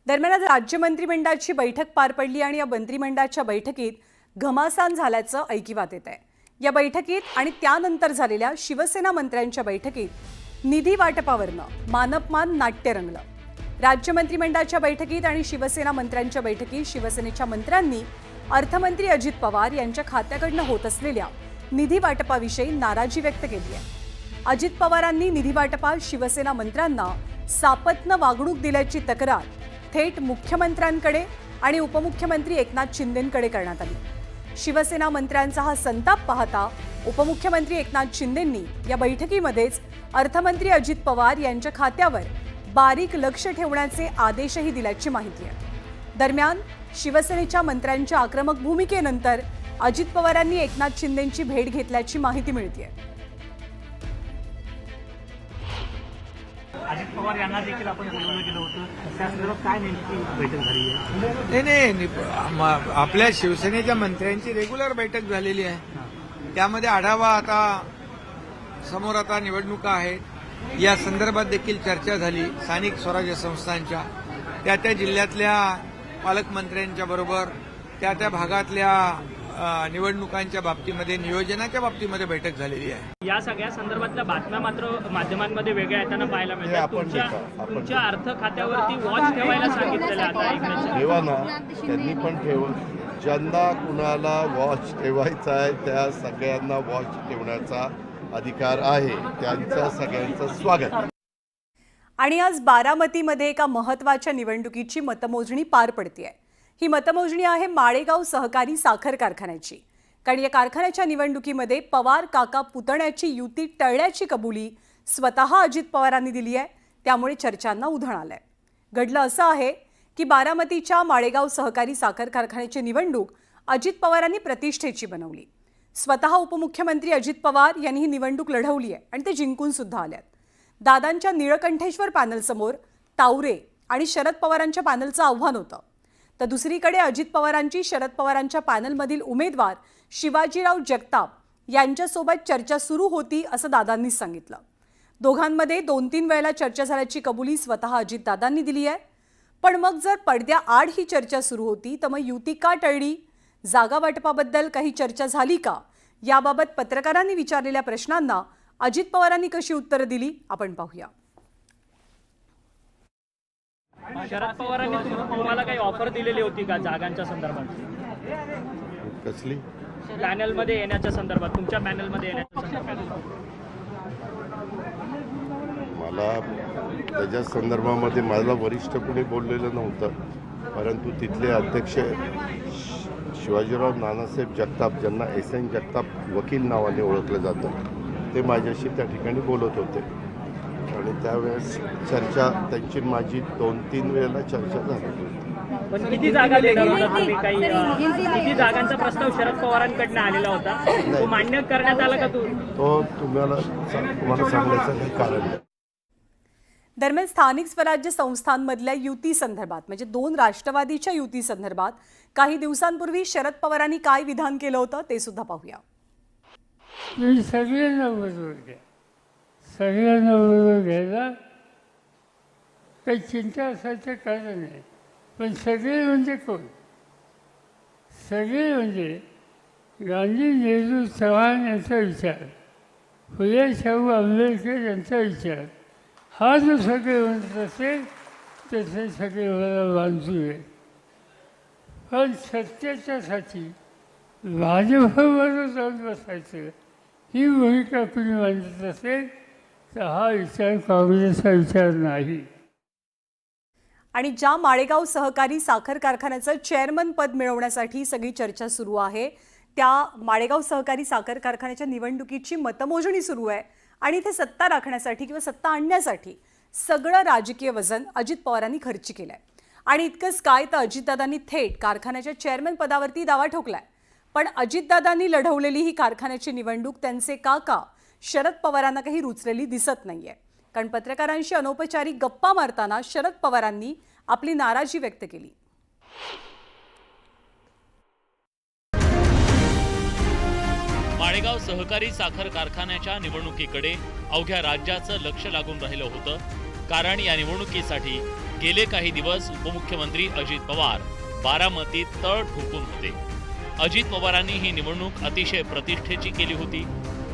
दरम्यान आज राज्य मंत्रिमंडळाची बैठक पार पडली आणि या मंत्रिमंडळाच्या बैठकीत घमासान झाल्याचं ऐकिवात येत आहे। या बैठकीत आणि त्यानंतर झालेल्या शिवसेना मंत्र्यांच्या बैठकीत निधी वाटपावरनं मानपमान नाट्य रंगलं। राज्य मंत्रिमंडळाच्या बैठकीत आणि शिवसेना मंत्र्यांच्या बैठकीत शिवसेनेच्या मंत्र्यांनी अर्थमंत्री अजित पवार यांच्या खात्याकडनं होत असलेल्या निधी वाटपाविषयी नाराजी व्यक्त केली आहे। अजित पवारांनी निधी वाटपात शिवसेना मंत्र्यांना सापत्न वागणूक दिल्याची तक्रार थेट मुख्यमंत्र्यांकडे आणि उपमुख्यमंत्री एकनाथ शिंदेंकडे करण्यात आली। शिवसेना मंत्र्यांचा हा संताप पाहता उपमुख्यमंत्री एकनाथ शिंदेंनी या बैठकीमध्येच अर्थमंत्री अजित पवार यांच्या खात्यावर बारीक लक्ष ठेवण्याचे आदेशही दिल्याची माहिती आहे। दरम्यान शिवसेनेच्या मंत्र्यांच्या आक्रमक भूमिकेनंतर अजित पवारांनी एकनाथ शिंदेंची भेट घेतल्याची माहिती मिळते। अजित पवार यांना देखील आपण बोलवलं गेलं होतं, त्या संदर्भात काय नेमकी बैठक झाली आहे? नाही, आपल्या शिवसेनेच्या मंत्र्यांची रेग्युलर बैठक झालेली आहे। त्यामध्ये आढावा आता समोर आता निवडणुका आहेत या संदर्भात देखील चर्चा झाली। स्थानिक स्वराज्य संस्थांच्या त्या जिल्ह्यातल्या पालकमंत्र्यांच्या बरोबर त्या भागातल्या निवडणुकांच्या बाबतीमध्ये नियोजनाच्या बाबतीमध्ये बैठक झालेली आहे। या सगळ्या संदर्भातल्या बातम्या मात्र माध्यमांमध्ये वेगळ्या येताना पाहायला मिळतात। तुमच्या अर्थ खात्यावरती वॉच ठेवायला सांगितलेलं आता ठेवा ना, त्यांनी पण ठेव। ज्यांना कुणाला वॉच ठेवायचा आहे त्या सगळ्यांना वॉच ठेवण्याचा अधिकार आहे, त्यांचं सगळ्यांचं स्वागत। आणि आज बारामतीमध्ये एका महत्त्वाच्या निवडणुकीची मतमोजणी पार पडतेय। ही मतमोजणी आहे माळेगाव सहकारी साखर कारखान्याची। कारण या कारखान्याच्या निवडणुकीमध्ये पवार काका पुतण्याची युती टळल्याची कबुली स्वतः अजित पवारांनी दिली आहे। त्यामुळे चर्चांना उधाण आलंय। घडलं असं आहे की बारामतीच्या माळेगाव सहकारी साखर कारखान्याची निवडणूक अजित पवारांनी प्रतिष्ठेची बनवली। स्वतः उपमुख्यमंत्री अजित पवार यांनी ही निवडणूक लढवली आहे आणि ते जिंकून सुद्धा आल्यात। दादांच्या निळकंठेश्वर पॅनलसमोर तावरे आणि शरद पवारांच्या पॅनलचं आव्हान होतं। तर दुसरीकडे अजित पवारांची शरद पवारांच्या पॅनलमधील उमेदवार शिवाजीराव जगताप यांच्यासोबत चर्चा सुरू होती असं दादांनी सांगितलं। दोघांमध्ये 2-3 वेळेला चर्चा झाल्याची कबुली स्वतः अजितदादांनी दिली आहे। पण मग जर पडद्याआड ही चर्चा सुरू होती तर मग युती का टळली? जागा वाटपाबद्दल काही चर्चा झाली का? याबाबत पत्रकारांनी विचारलेल्या प्रश्नांना अजित पवारांनी कशी उत्तरं दिली आपण पाहूया। शरद पवारांनी तुम्हाला काही ऑफर दिलेली होती का जागांच्या संदर्भात? कसली? पॅनलमध्ये येण्याच्या संदर्भात, तुमच्या पॅनलमध्ये येण्याच्या संदर्भात? मला त्याच्या संदर्भामध्ये मला वरिष्ठ कुणी बोललेलं नव्हतं, परंतु तिथले अध्यक्ष शिवाजीराव नानासाहेब जगताप, ज्यांना SN जगताप वकील नावाने ओळखलं जातं, ते माझ्याशी त्या ठिकाणी बोलत होते आणि त्यावेळेस चर्चा त्यांची माझी 2-3 वेळेला चर्चा झाली होती। पण किती जागा देणार होता तुम्ही? काही किती जागांचा प्रस्ताव शरद पवारांकडनं आलेला होता, तो मान्य करण्यात आला का? तो तुम्हाला सांगण्याचं काही कारण नाही। दरम्यान स्थानिक स्वराज्य संस्थांमधल्या युती संदर्भात म्हणजे 2 राष्ट्रवादीच्या युती संदर्भात काही दिवसांपूर्वी शरद पवारांनी काय विधान केलं होतं ते सुद्धा पाहूया। सगळ्यांना बरोबर घ्या, सगळ्यांना बरोबर घ्यायला काही चिंता असायचं कारण नाही। पण सगळे म्हणजे कोण? सगळे म्हणजे गांधी, नेहरू, चव्हाण यांचा विचार, फुले शाहू आंबेडकर यांचा विचार, हा जो सगळे म्हणत असेल तसे सगळे मला बांधू आहे। पण सत्याच्यासाठी भाजपबरोबर जाऊन बसायचं ही भूमिका कुणी मांडत असेल तर हा विचार काँग्रेसचा विचार नाही। आणि ज्या माळेगाव सहकारी साखर कारखान्याचं चेअरमन पद मिळवण्यासाठी सगळी चर्चा सुरू आहे, त्या माळेगाव सहकारी साखर कारखान्याच्या निवडणुकीची मतमोजणी सुरू आहे आणि इथे सत्ता राखण्यासाठी किंवा सत्ता आणण्यासाठी सगळं राजकीय वजन अजित पवारांनी खर्ची केलंय। आणि इतकंच काय तर अजितदादांनी थेट कारखान्याच्या चेअरमन पदावरती दावा ठोकलाय। पण अजितदादांनी लढवलेली ही कारखान्याची निवडणूक त्यांचे काका शरद पवारांना काही रुचलेली दिसत नाहीये। कारण पत्रकारांशी अनौपचारिक गप्पा मारताना शरद पवारांनी आपली नाराजी व्यक्त केली। माळेगाव सहकारी साखर कारखान्याच्या निवडणुकीकडे अवघ्या राज्याचं लक्ष लागून राहिलं होतं। कारण या निवडणुकीसाठी गेले काही दिवस उपमुख्यमंत्री अजित पवार बारामतीत तळ ठोकून होते. अजित पवारांनी ही निवडणूक अतिशय प्रतिष्ठेची केली होती.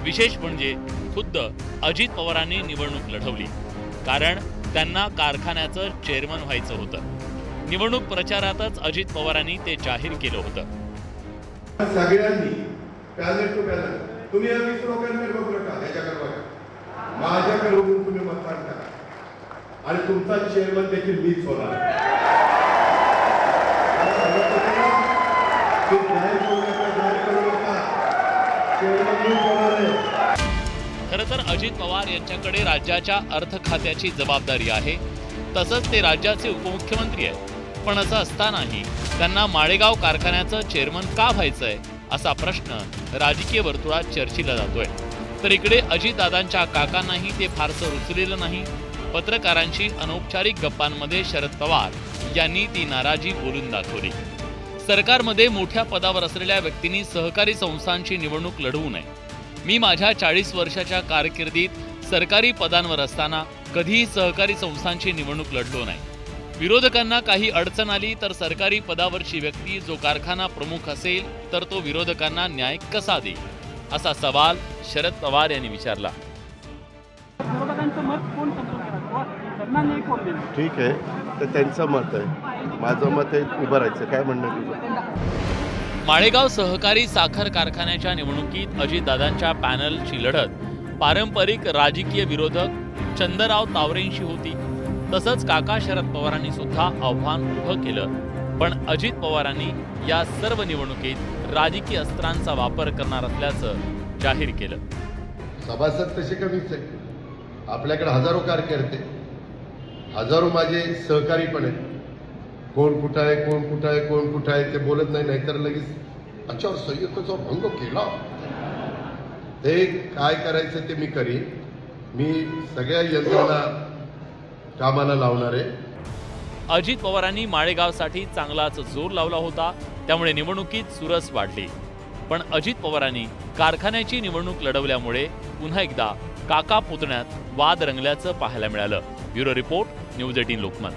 विशेष म्हणजे खुद्द अजित पवारांनी निवडणूक लढवली, कारण त्यांना कारखान्याचं चेअरमन व्हायचं होतं. निवडणूक प्रचारातच अजित पवारांनी ते जाहीर केलं होतं. सगळ्यांनी पॅनल टू पॅनल तुम्ही या 20 लोकांकडे बघू नका, ह्याच्याकडे बघा, माझ्याकडे बघून तुम्ही मतदान करा आणि तुमचा चेअरमन देखील मीच होणार. खरं तर अजित पवार यांच्याकडे राज्याच्या अर्थ खात्याची जबाबदारी आहे, तसंच ते राज्याचे उपमुख्यमंत्री आहेत. पण असं असतानाही त्यांना माळेगाव कारखान्याचं चेअरमन का व्हायचंय असा प्रश्न राजकीय वर्तुळात चर्चिला जातोय. तर इकडे अजितदादांच्या काकांनाही ते फारसं रुचलेलं नाही. पत्रकारांशी अनौपचारिक गप्पांमध्ये शरद पवार यांनी ती नाराजी बोलून दाखवली. सरकारमध्ये मोठ्या पदावर असलेल्या व्यक्तींनी सहकारी संस्थांची निवडणूक लढवू नये. मी माझ्या 40 वर्षाच्या कारकिर्दीत सरकारी पदांवर असताना कधीही सहकारी संस्थांची निवडणूक लढलो नाही. विरोधकांना काही अडचण आली तर सरकारी पदावरची व्यक्ती जो कारखाना प्रमुख असेल तर तो विरोधकांना न्याय कसा देईल, असा सवाल शरद पवार यांनी विचारला. ठीक आहे, तर त्यांचं मत आहे, माझं मत आहे उभं राहायचं. काय म्हणणं तुझं? माळेगाव सहकारी साखर कारखान्याच्या निवडणुकीत अजितदादांच्या पॅनलची लढत पारंपरिक राजकीय विरोधक चंद्रराव तावरेंशी होती. तसंच काका शरद पवारांनी सुद्धा आव्हान उभं केलं. पण अजित पवारांनी या सर्व निवडणुकीत राजकीय अस्त्रांचा वापर करणार असल्याचं जाहीर केलं. सभासद तसे कमीच आहे, आपल्याकडे हजारो कार्यकर्ते, हजारो माझे सहकारी पण आहेत. कोण कुठं आहे, कोण कुठं आहे, कोण कुठं आहे ते बोलत नाही, नाहीतर लगेच अच्छा संयुक्तचा भंग केला. ते काय करायचं ते मी करीन. मी सगळ्या यंत्रणा कामाला लावणार आहे. अजित पवारांनी माळेगावसाठी चांगलाच जोर लावला होता, त्यामुळे निवडणुकीत चुरस वाढली. पण अजित पवारांनी कारखान्याची निवडणूक लढवल्यामुळे पुन्हा एकदा काका पुतण्यात वाद रंगल्याचं पाहायला मिळालं. Bureau report, news 18 Lokmat.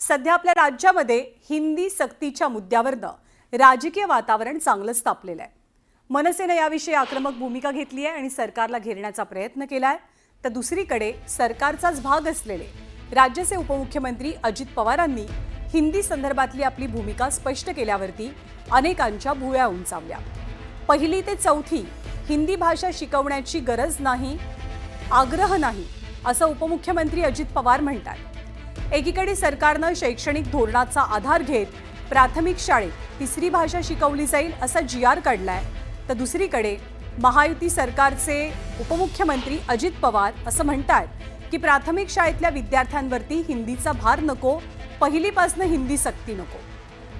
सध्या आपल्या राज्यामध्ये हिंदी सक्तीच्या मुद्द्यावरनं राजकीय वातावरण चांगलंच तापलेलं आहे. मनसेनं याविषयी आक्रमक भूमिका घेतली आहे आणि सरकारला घेरण्याचा प्रयत्न केलाय. तर दुसरीकडे सरकारचाच भाग असलेले राज्याचे उपमुख्यमंत्री अजित पवारांनी हिंदी संदर्भातली आपली भूमिका स्पष्ट केल्यावरती अनेकांच्या भुवया उंचावल्या. 1ली ते 4थी हिंदी भाषा शिकवण्याची गरज नाही, आग्रह नाही, असं उपमुख्यमंत्री अजित पवार म्हणतात. एकीकडे सरकारनं शैक्षणिक धोरणाचा आधार घेत प्राथमिक शाळेत 3री भाषा शिकवली जाईल असा GR काढलाय. तर दुसरीकडे महायुती सरकारचे उपमुख्यमंत्री अजित पवार असं म्हणतात की प्राथमिक शाळेतल्या विद्यार्थ्यांवरती हिंदीचा भार नको, 1लीपासनं हिंदी सक्ती नको.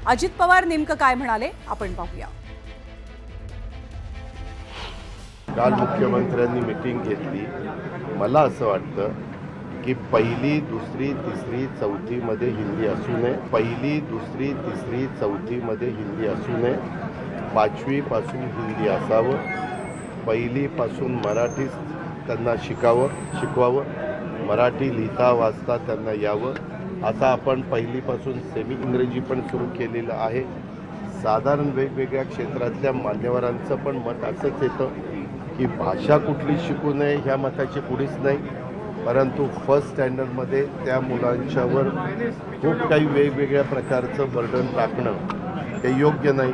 अजित पवार नेमकं काय म्हणाले आपण पाहूया. काल मुख्यमंत्र्यांनी मीटिंग घेतली. मला असं वाटतं की 1ली, 2री, 3री, 4थीमध्ये हिंदी असू नये. 1ली, 2री, 3री, 4थीमध्ये हिंदी असू नये. 5वीपासून हिंदी असावं. 1लीपासून मराठी त्यांना शिकवावं. मराठी लिहिता वाचता त्यांना यावं. आता आपण 1लीपासून सेमी इंग्रजी पण सुरू केलेलं आहे. साधारण वेगवेगळ्या क्षेत्रातल्या मान्यवरांचं पण मत असंच येतं की भाषा कुठली शिकू नये ह्या मताची कुणीच नाही, परंतु फर्स्ट स्टँडर्डमध्ये त्या मुलांच्यावर खूप काही वेगवेगळ्या प्रकारचं बर्डन टाकणं हे योग्य नाही.